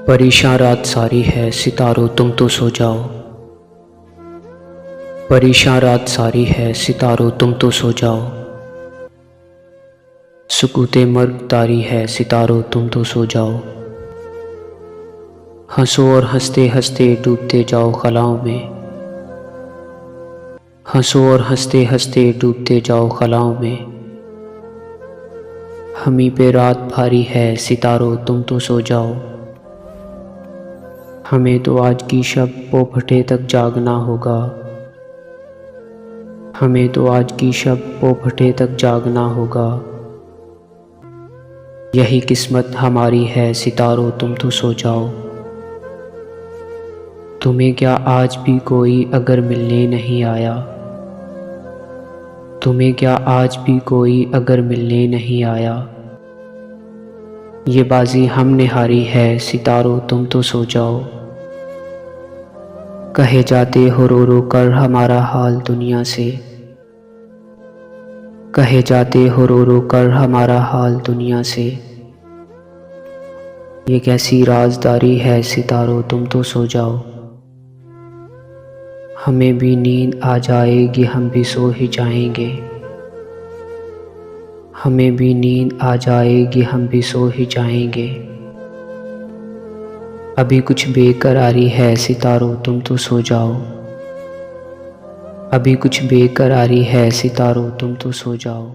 परेशान रात सारी है सितारों तुम तो सो जाओ। परेशान रात सारी है सितारों तुम तो सो जाओ। सुकूते मर्ग तारी है सितारों तुम तो सो जाओ। हंसो और हंसते हंसते डूबते जाओ खलाओं में। हंसो और हंसते हंसते डूबते जाओ खलाओं में। हमी पे रात भारी है सितारों तुम तो सो जाओ। हमें तो आज की शब पोपटे तक जागना होगा। हमें तो आज की शब पोपटे तक जागना होगा। यही किस्मत हमारी है सितारों तुम तो सो जाओ। तुम्हें क्या आज भी कोई अगर मिलने नहीं आया। तुम्हें क्या आज भी कोई अगर मिलने नहीं आया। ये बाजी हमने हारी है सितारों तुम तो सो जाओ। कहे जाते हो रो कर हमारा हाल दुनिया से। कहे जाते हो रो कर हमारा हाल दुनिया से। ये कैसी राजदारी है सितारों तुम तो सो जाओ। हमें भी नींद आ जाएगी हम भी सो ही जाएंगे। हमें भी नींद आ जाएगी हम भी सो ही जाएंगे। अभी कुछ बेकरारी है सितारों तुम तो सो जाओ। अभी कुछ बेकरारी है सितारों तुम तो सो जाओ।